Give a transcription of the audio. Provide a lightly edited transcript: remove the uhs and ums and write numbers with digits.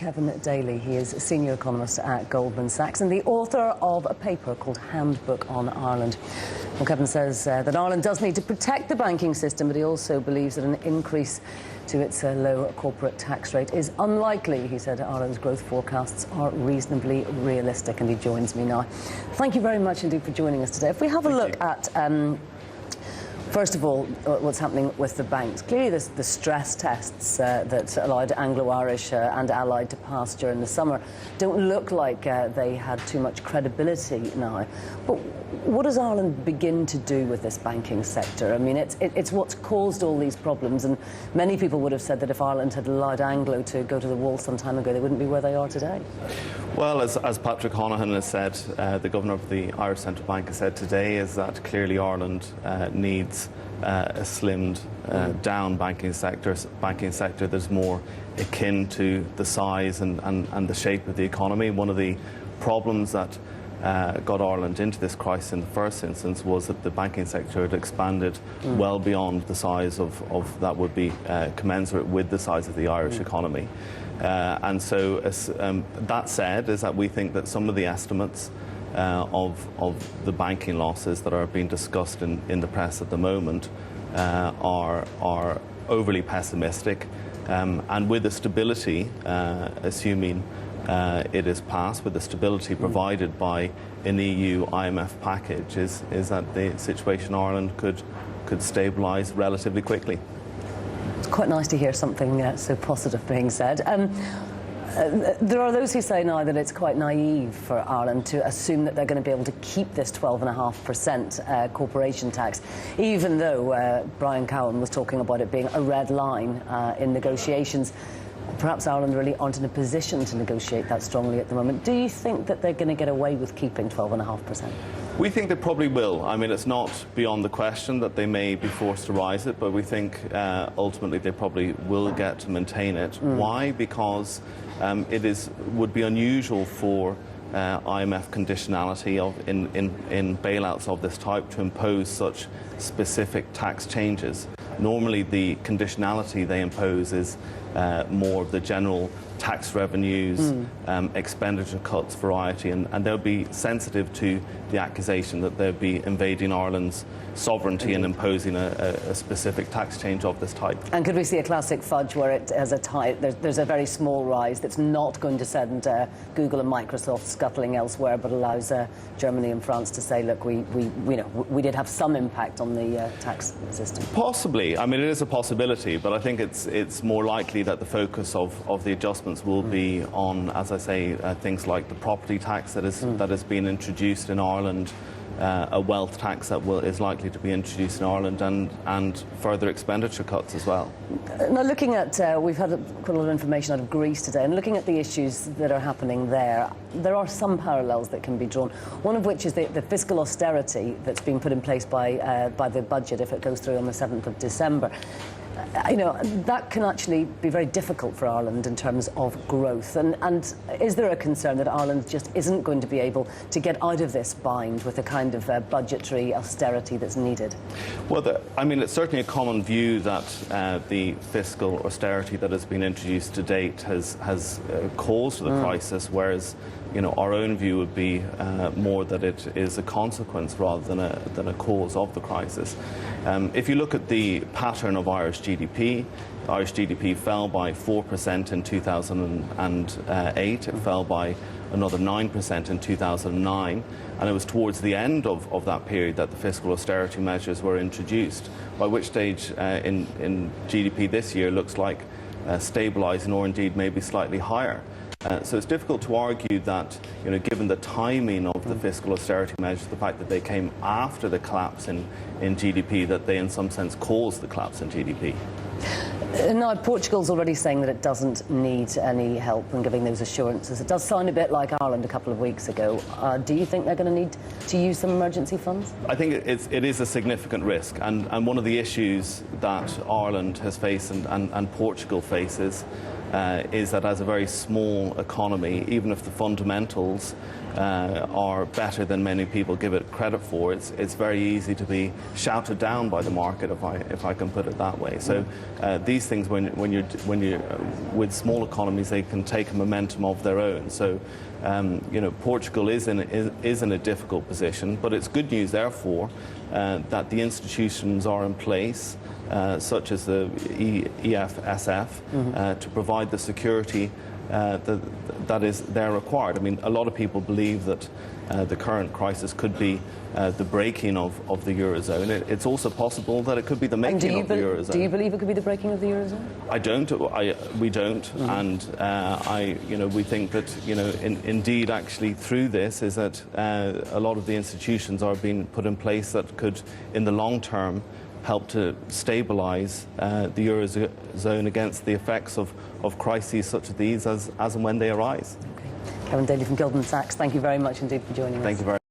Kevin Daly. He is a senior economist at Goldman Sachs and the author of a paper called Handbook on Ireland. Well, Kevin says that Ireland does need to protect the banking system, but he also believes that an increase to its low corporate tax rate is unlikely. He said Ireland's growth forecasts are reasonably realistic, and he joins me now. Thank you very much indeed for joining us today. If we have a look at first of all, what's happening with the banks. Clearly, the stress tests that allowed Anglo-Irish and Allied to pass during the summer don't look like they had too much credibility now. But what does Ireland begin to do with this banking sector? I mean, it's what's caused all these problems, and many people would have said that if Ireland had allowed Anglo to go to the wall some time ago, they wouldn't be where they are today. Well, as Patrick Honaghan has said, the Governor of the Irish Central Bank has said today, is that clearly Ireland needs a slimmed down banking sector that's more akin to the size and the shape of the economy. One of the problems that got Ireland into this crisis in the first instance was that the banking sector had expanded well beyond the size of that would be commensurate with the size of the Irish economy. And so that said, is that we think that some of the estimates of the banking losses that are being discussed in the press at the moment are overly pessimistic, and with the stability, assuming it is passed, with the stability provided by an EU IMF package, is that the situation in Ireland could stabilise relatively quickly. It's quite nice to hear something so positive being said. There are those who say now that it's quite naive for Ireland to assume that they're going to be able to keep this 12.5% corporation tax, even though Brian Cowen was talking about it being a red line in negotiations. Perhaps Ireland really aren't in a position to negotiate that strongly at the moment. Do you think that they're going to get away with keeping 12.5%? We think they probably will. I mean, it's not beyond the question that they may be forced to rise it, but we think ultimately they probably will get to maintain it. Why? Because it would be unusual for IMF conditionality in bailouts of this type to impose such specific tax changes. Normally, the conditionality they impose is more of the general tax revenues, expenditure cuts variety, and they'll be sensitive to the accusation that they'll be invading Ireland's sovereignty and imposing a specific tax change of this type. And could we see a classic fudge where it has there's a very small rise that's not going to send Google and Microsoft scuttling elsewhere, but allows Germany and France to say, look, we did have some impact on the tax system? Possibly. I mean, it is a possibility, but I think it's more likely that the focus of the adjustments will be on, as I say, things like the property tax that has been introduced in Ireland, a wealth tax that is likely to be introduced in Ireland, and further expenditure cuts as well. Now, looking at, we've had quite a lot of information out of Greece today, and looking at the issues that are happening there are some parallels that can be drawn, one of which is the fiscal austerity that's been put in place by the budget if it goes through on the 7th of December. That can actually be very difficult for Ireland in terms of growth. And is there a concern that Ireland just isn't going to be able to get out of this bind with the kind of budgetary austerity that's needed? Well, it's certainly a common view that the fiscal austerity that has been introduced to date has caused the crisis, whereas our own view would be more that it is a consequence rather than a cause of the crisis. If you look at the pattern of Irish GDP fell by 4% in 2008. It fell by another 9% in 2009. And it was towards the end of that period that the fiscal austerity measures were introduced, by which stage in GDP this year looks like stabilising or indeed maybe slightly higher. So it's difficult to argue that, given the timing of the fiscal austerity measures, the fact that they came after the collapse in GDP, that they in some sense caused the collapse in GDP. Now, Portugal's already saying that it doesn't need any help and giving those assurances. It does sound a bit like Ireland a couple of weeks ago. Do you think they're going to need to use some emergency funds? I think it is a significant risk, and one of the issues that Ireland has faced and Portugal faces is that as a very small economy, even if the fundamentals are better than many people give it credit for, it's very easy to be shouted down by the market, if I can put it that way. So these things, when you're with small economies, they can take a momentum of their own. So Portugal is in a difficult position, but it's good news, therefore, that the institutions are in place, such as the EFSF, to provide the security that is there required. I mean, a lot of people believe that the current crisis could be the breaking of the Eurozone. It's also possible that it could be the making of the Eurozone. Do you believe it could be the breaking of the Eurozone? I don't. We don't. And we think that, indeed, actually, through this is that a lot of the institutions are being put in place that could, in the long term, help to stabilise the Eurozone against the effects of crises such as these as and when they arise. Okay. Daly from Goldman Sachs, thank you very much indeed for joining us. Thank you very much.